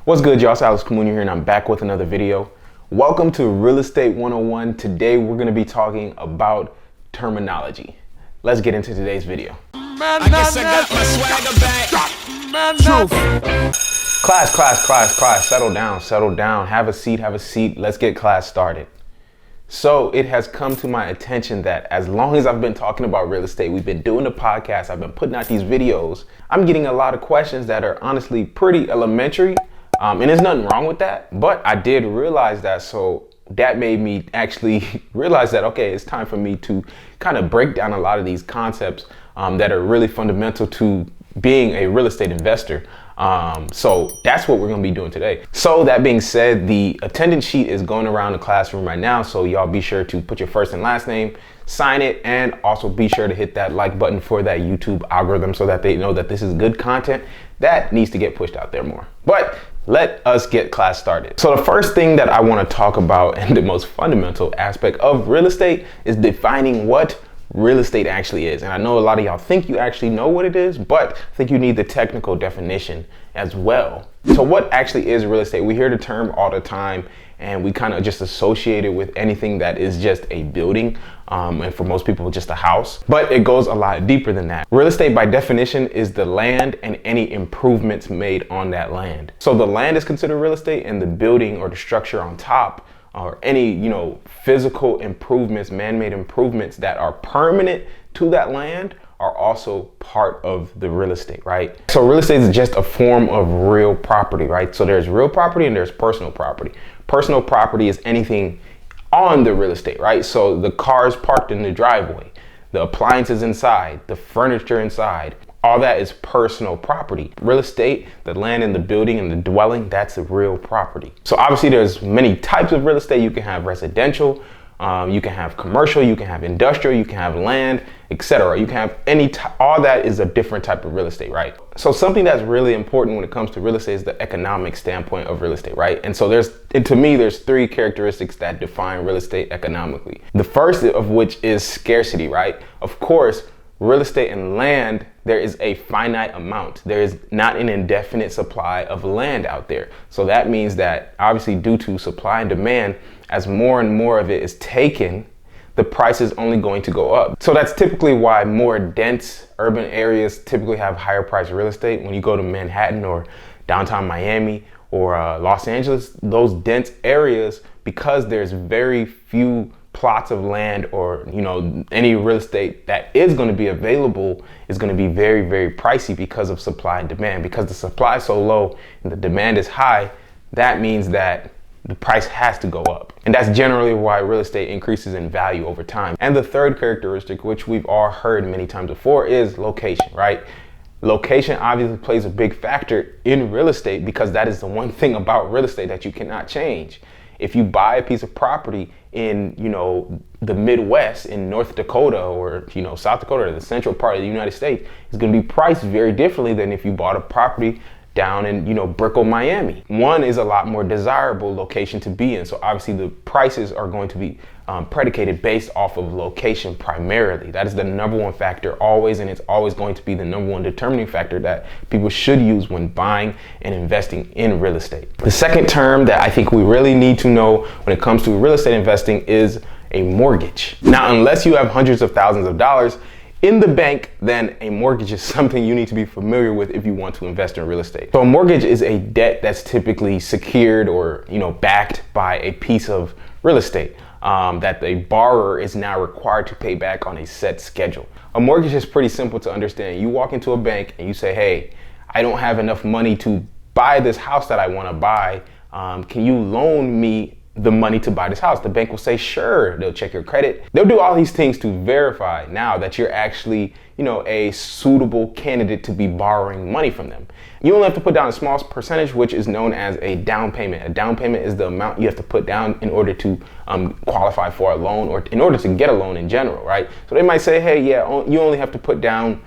What's good, y'all? It's Alex Kamunya here, and I'm back with another video. Welcome to Real Estate 101. Today, we're going to be talking about terminology. Let's get into today's video. I guess I got my swagger back. Class. Settle down. Have a seat. Let's get class started. So it has come to my attention that as long as I've been talking about real estate, we've been doing the podcast, I've been putting out these videos, I'm getting a lot of questions that are honestly pretty elementary. And there's nothing wrong with that, but I did realize that, so that made me actually realize that, okay, it's time for me to kind of break down a lot of these concepts that are really fundamental to being a real estate investor. So that's what we're going to be doing today. So that being said, the attendance sheet is going around the classroom right now. So y'all be sure to put your first and last name, sign it, and also be sure to hit that like button for that YouTube algorithm so that they know that this is good content that needs to get pushed out there more. But let us get class started. So the first thing that I want to talk about, and the most fundamental aspect of real estate, is defining what real estate actually is. And I know a lot of y'all think you actually know what it is, but I think you need the technical definition as well. So what actually is real estate? We hear the term all the time, and we kind of just associate it with anything that is just a building, and for most people just a house, but it goes a lot deeper than that. Real estate by definition is the land and any improvements made on that land. So the land is considered real estate, and the building or the structure on top, or any, physical improvements, man-made improvements that are permanent to that land, are also part of the real estate, right? So real estate is just a form of real property, right? So there's real property and there's personal property. Personal property is anything on the real estate, right? So the cars parked in the driveway, the appliances inside, the furniture inside, all that is personal property. Real estate, the land and the building and the dwelling, that's a real property. So obviously there's many types of real estate. You can have residential, you can have commercial, you can have industrial, you can have land, etc. You can have all that is a different type of real estate, right? So something that's really important when it comes to real estate is the economic standpoint of real estate, right? And so to me, there's three characteristics that define real estate economically. The first of which is scarcity, right? Of course, real estate and land, there is a finite amount. There is not an indefinite supply of land out there. So that means that obviously due to supply and demand, as more and more of it is taken, the price is only going to go up. So that's typically why more dense urban areas typically have higher priced real estate. When you go to Manhattan or downtown Miami or Los Angeles, those dense areas, because there's very few plots of land or any real estate that is going to be available is going to be very, very pricey because of supply and demand. Because the supply is so low and the demand is high, that means that the price has to go up. And that's generally why real estate increases in value over time. And the third characteristic, which we've all heard many times before, is location, right? Location obviously plays a big factor in real estate because that is the one thing about real estate that you cannot change. If you buy a piece of property in, the Midwest, in North Dakota or, South Dakota, or the central part of the United States, it's going to be priced very differently than if you bought a property down in, Brickell, Miami. One is a lot more desirable location to be in. So obviously the prices are going to be predicated based off of location primarily. That is the number one factor always, and it's always going to be the number one determining factor that people should use when buying and investing in real estate. The second term that I think we really need to know when it comes to real estate investing is a mortgage. Now, unless you have hundreds of thousands of dollars in the bank, then a mortgage is something you need to be familiar with if you want to invest in real estate. So a mortgage is a debt that's typically secured or backed by a piece of real estate that the borrower is now required to pay back on a set schedule. A mortgage is pretty simple to understand. You walk into a bank and you say, hey, I don't have enough money to buy this house that I want to buy. Can you loan me the money to buy this house? The bank will say, sure. They'll check your credit. They'll do all these things to verify now that you're actually, a suitable candidate to be borrowing money from them. You only have to put down a small percentage, which is known as a down payment. A down payment is the amount you have to put down in order to qualify for a loan or in order to get a loan in general, right? So they might say, hey, yeah, you only have to put down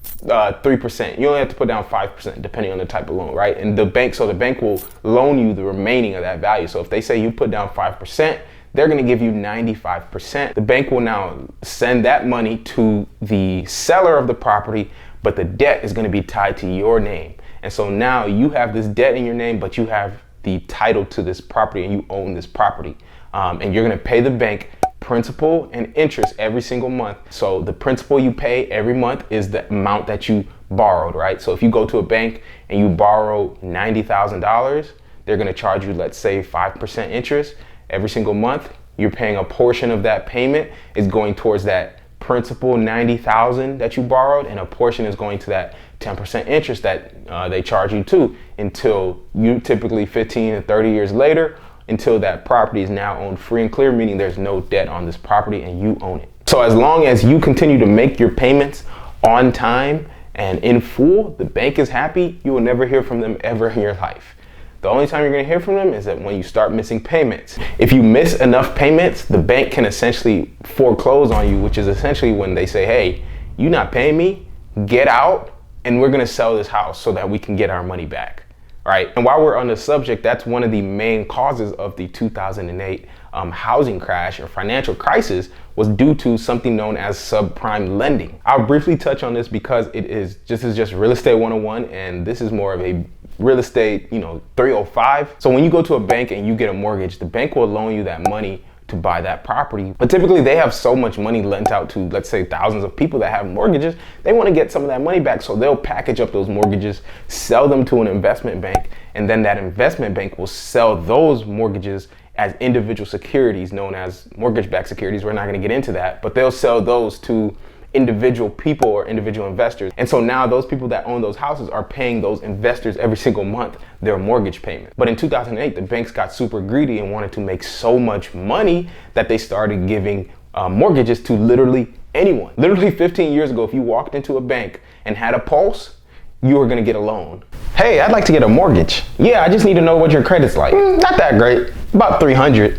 3%. You only have to put down 5% depending on the type of loan, right? And the bank will loan you the remaining of that value. So if they say you put down 5%, they're going to give you 95%. The bank will now send that money to the seller of the property, but the debt is going to be tied to your name. And so now you have this debt in your name, but you have the title to this property and you own this property. And you're gonna pay the bank principal and interest every single month. So the principal you pay every month is the amount that you borrowed, right? So if you go to a bank and you borrow $90,000, they're gonna charge you, let's say 5% interest every single month. You're paying a portion of that payment is going towards that principal 90,000 that you borrowed, and a portion is going to that 10% interest that they charge you to, until you typically 15 to 30 years later, until that property is now owned free and clear, meaning there's no debt on this property and you own it. So as long as you continue to make your payments on time and in full, the bank is happy. You will never hear from them ever in your life. The only time you're gonna hear from them is that when you start missing payments. If you miss enough payments, the bank can essentially foreclose on you, which is essentially when they say, hey, you're not paying me, get out, and we're gonna sell this house so that we can get our money back. Right? And while we're on the subject, that's one of the main causes of the 2008 housing crash or financial crisis, was due to something known as subprime lending. I'll briefly touch on this because this is just real estate 101, and this is more of a real estate, 305. So when you go to a bank and you get a mortgage, the bank will loan you that money to buy that property. But typically they have so much money lent out to, let's say, thousands of people that have mortgages, they want to get some of that money back. So they'll package up those mortgages, sell them to an investment bank, and then that investment bank will sell those mortgages as individual securities known as mortgage-backed securities. We're not going to get into that, but they'll sell those to individual people or individual investors. And so now those people that own those houses are paying those investors every single month their mortgage payment. But in 2008, the banks got super greedy and wanted to make so much money that they started giving mortgages to literally anyone. Literally 15 years ago, if you walked into a bank and had a pulse, you were gonna get a loan. Hey, I'd like to get a mortgage. Yeah, I just need to know what your credit's like. Not that great, about 300.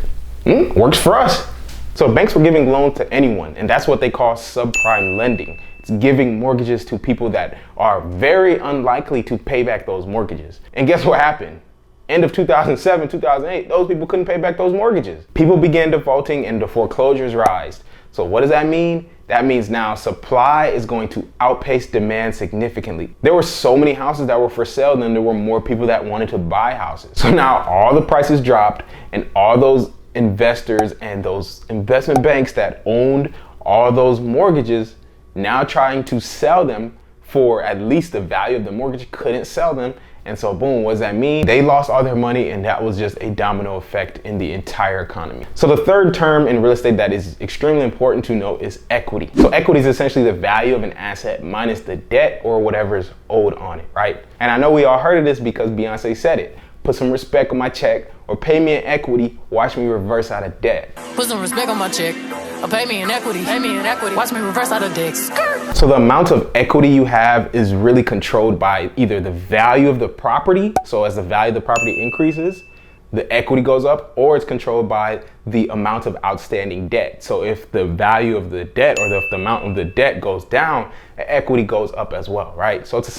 Works for us. So banks were giving loans to anyone, and that's what they call subprime lending. It's giving mortgages to people that are very unlikely to pay back those mortgages. And guess what happened? End of 2007, 2008, those people couldn't pay back those mortgages. People began defaulting and the foreclosures rise. So what does that mean? That means now supply is going to outpace demand significantly. There were so many houses that were for sale, then there were more people that wanted to buy houses. So now all the prices dropped, and all those investors and those investment banks that owned all those mortgages, now trying to sell them for at least the value of the mortgage, couldn't sell them. And so boom, what does that mean? They lost all their money, and that was just a domino effect in the entire economy. So the third term in real estate that is extremely important to know is equity. So equity is essentially the value of an asset minus the debt or whatever is owed on it, right? And I know we all heard of this because Beyonce said it. Put some respect on my check, or pay me in equity, watch me reverse out of debt. Put some respect on my check, or pay me in equity, watch me reverse out of debt. So the amount of equity you have is really controlled by either the value of the property, so as the value of the property increases, the equity goes up, or it's controlled by the amount of outstanding debt. So if the value of the debt or if the amount of the debt goes down, the equity goes up as well, right? So it's a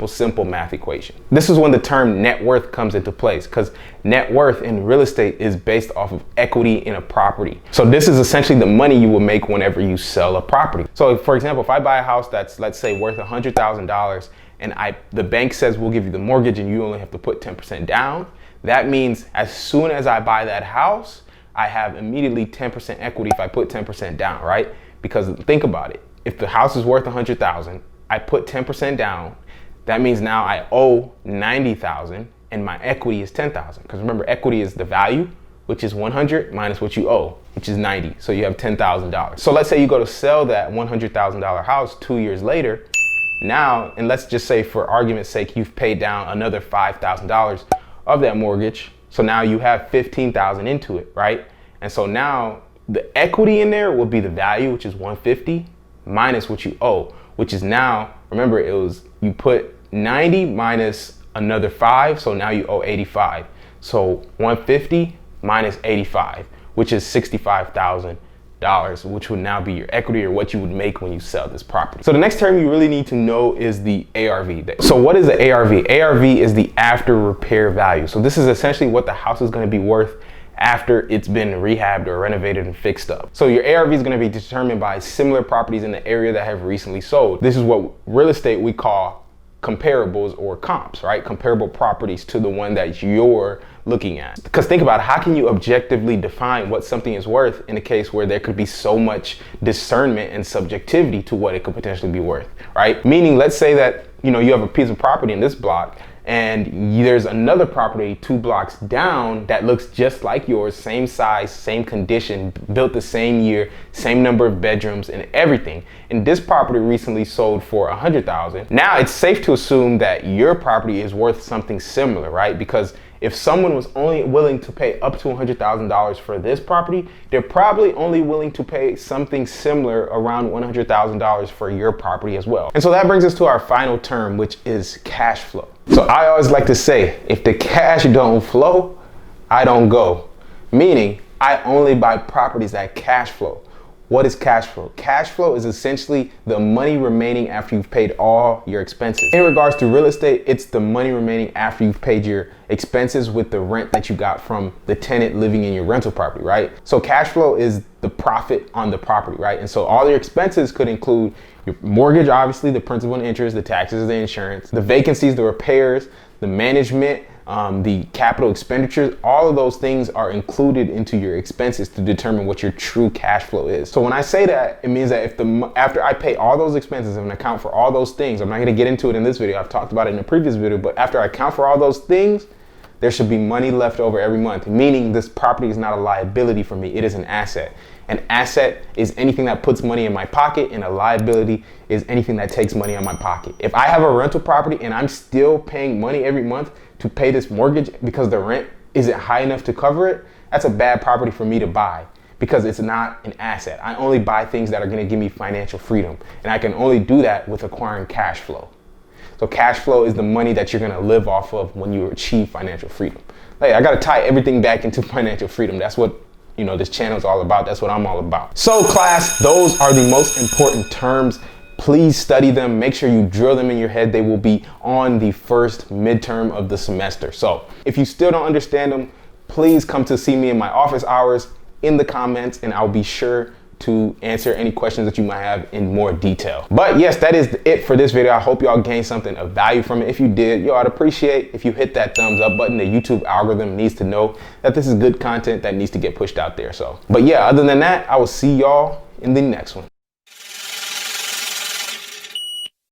simple math equation. This is when the term net worth comes into place, because net worth in real estate is based off of equity in a property. So this is essentially the money you will make whenever you sell a property. So for example, if I buy a house that's, let's say, worth $100,000, and the bank says we'll give you the mortgage and you only have to put 10% down, that means as soon as I buy that house, I have immediately 10% equity if I put 10% down, right? Because think about it. If the house is worth $100,000, I put 10% down, that means now I owe $90,000 and my equity is $10,000. Because remember, equity is the value, which is 100 minus what you owe, which is 90. So you have $10,000. So let's say you go to sell that $100,000 house 2 years later. Now, and let's just say for argument's sake, you've paid down another $5,000 of that mortgage. So now you have $15,000 into it, right? And so now the equity in there will be the value, which is 150 minus what you owe, which is now, remember, it was, you put 90 minus another 5, so now you owe 85. So 150 minus 85, which is $65,000, which would now be your equity or what you would make when you sell this property. So the next term you really need to know is the ARV. So what is the ARV? ARV is the after repair value. So this is essentially what the house is going to be worth after it's been rehabbed or renovated and fixed up. So your ARV is going to be determined by similar properties in the area that have recently sold. This is what real estate we call comparables or comps, right? Comparable properties to the one that you're looking at. Because think about it, how can you objectively define what something is worth in a case where there could be so much discernment and subjectivity to what it could potentially be worth, right? Meaning, let's say that, you have a piece of property in this block and there's another property 2 blocks down that looks just like yours, same size, same condition, built the same year, same number of bedrooms and everything. And this property recently sold for $100,000. Now it's safe to assume that your property is worth something similar, right? Because if someone was only willing to pay up to $100,000 for this property, they're probably only willing to pay something similar around $100,000 for your property as well. And so that brings us to our final term, which is cash flow. So I always like to say, if the cash don't flow, I don't go. Meaning, I only buy properties that cash flow. What is cash flow? Cash flow is essentially the money remaining after you've paid all your expenses. In regards to real estate, it's the money remaining after you've paid your expenses with the rent that you got from the tenant living in your rental property, right? So cash flow is the profit on the property, right? And so all your expenses could include your mortgage, obviously, the principal and interest, the taxes, the insurance, the vacancies, the repairs, the management, the capital expenditures. All of those things are included into your expenses to determine what your true cash flow is. So when I say that, it means that after I pay all those expenses and account for all those things, I'm not going to get into it in this video, I've talked about it in a previous video, but after I account for all those things, there should be money left over every month, meaning this property is not a liability for me, it is an asset. An asset is anything that puts money in my pocket, and a liability is anything that takes money out of my pocket. If I have a rental property and I'm still paying money every month to pay this mortgage because the rent isn't high enough to cover it, that's a bad property for me to buy because it's not an asset. I only buy things that are gonna give me financial freedom, and I can only do that with acquiring cash flow. So cash flow is the money that you're gonna live off of when you achieve financial freedom. Like, I gotta tie everything back into financial freedom. That's what this channel is all about. That's what I'm all about. So class, those are the most important terms. Please study them. Make sure you drill them in your head. They will be on the first midterm of the semester. So if you still don't understand them, please come to see me in my office hours in the comments, and I'll be sure to answer any questions that you might have in more detail. But yes, that is it for this video. I hope y'all gained something of value from it. If you did, I'd appreciate if you hit that thumbs up button. The YouTube algorithm needs to know that this is good content that needs to get pushed out there. But yeah, other than that, I will see y'all in the next one.